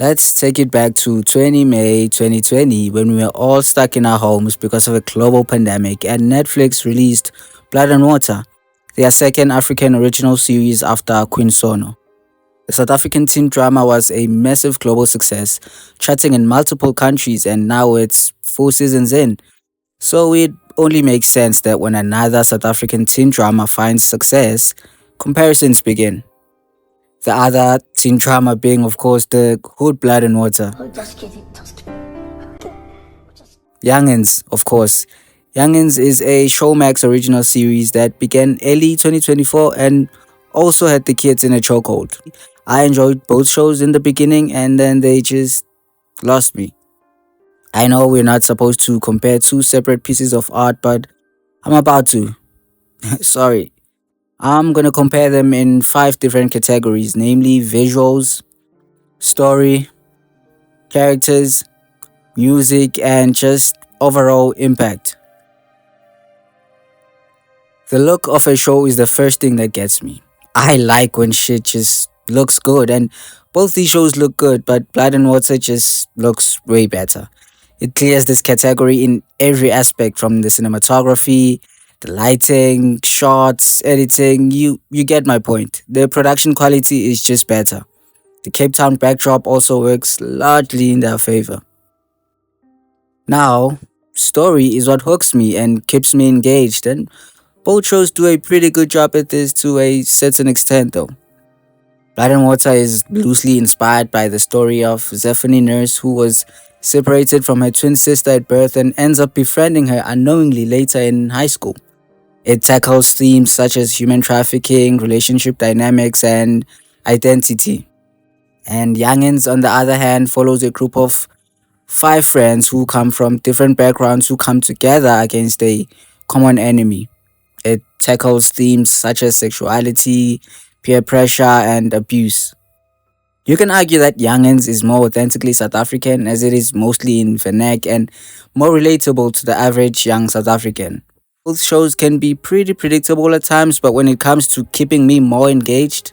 Let's take it back to 20 May 2020 when we were all stuck in our homes because of a global pandemic and Netflix released Blood and Water, their second African original series after Queen Sono. The South African teen drama was a massive global success, charting in multiple countries and now it's 4 seasons in. So it only makes sense that when another South African teen drama finds success, comparisons begin. The other teen drama being, of course, the Hood Blood and Water. Youngins, of course. Youngins is a Showmax original series that began early 2024 and also had the kids in a chokehold. I enjoyed both shows in the beginning and then they just lost me. I know we're not supposed to compare two separate pieces of art, but I'm about to. Sorry. I'm gonna compare them in 5 different categories, namely visuals, story, characters, music, and just overall impact. The look of a show is the first thing that gets me. I like when shit just looks good, and both these shows look good, but Blood and Water just looks way better. It clears this category in every aspect from the cinematography, the lighting, shots, editing. You get my point. The production quality is just better. The Cape Town backdrop also works largely in their favor. Now, story is what hooks me and keeps me engaged, and both shows do a pretty good job at this to a certain extent though. Blood and Water is loosely inspired by the story of Zephany Nurse, who was separated from her twin sister at birth and ends up befriending her unknowingly later in high school. It tackles themes such as human trafficking, relationship dynamics, and identity. And Youngins, on the other hand, follows a group of 5 friends who come from different backgrounds who come together against a common enemy. It tackles themes such as sexuality, peer pressure, and abuse. You can argue that Youngins is more authentically South African as it is mostly in vernac and more relatable to the average young South African. Both shows can be pretty predictable at times, but when it comes to keeping me more engaged,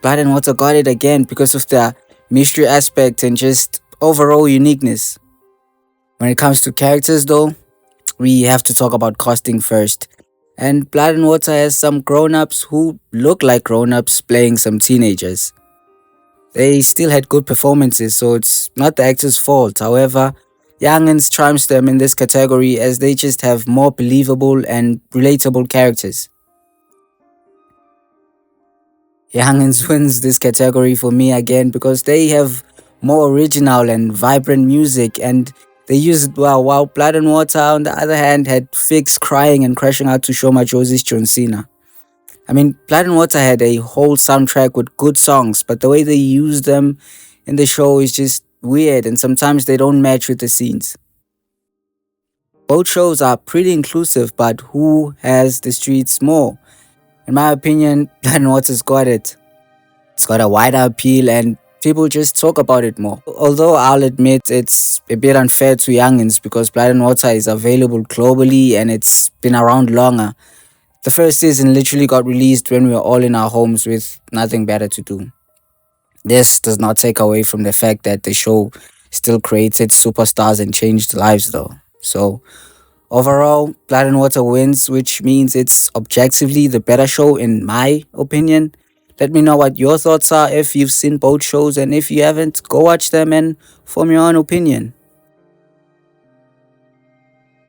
Blood and Water got it again because of the mystery aspect and just overall uniqueness. When it comes to characters, though, we have to talk about casting first. And Blood and Water has some grown ups who look like grown ups playing some teenagers. They still had good performances, so it's not the actors' fault. However, Youngins charms them in this category as they just have more believable and relatable characters. Youngins wins this category for me again because they have more original and vibrant music and they use it well, while Blood and Water, on the other hand, had Fix crying and crashing out to show Josie's John Cena. I mean, Blood and Water had a whole soundtrack with good songs, but the way they use them in the show is just weird and sometimes they don't match with the scenes. Both shows are pretty inclusive, but who has the streets more? In my opinion, Blood and Water's got it. It's got a wider appeal and people just talk about it more. Although I'll admit it's a bit unfair to Youngins because Blood and Water is available globally and it's been around longer. The first season literally got released when we were all in our homes with nothing better to do. This does not take away from the fact that the show still created superstars and changed lives though. So overall, Blood and Water wins, which means it's objectively the better show in my opinion. Let me know what your thoughts are if you've seen both shows, and if you haven't, go watch them and form your own opinion.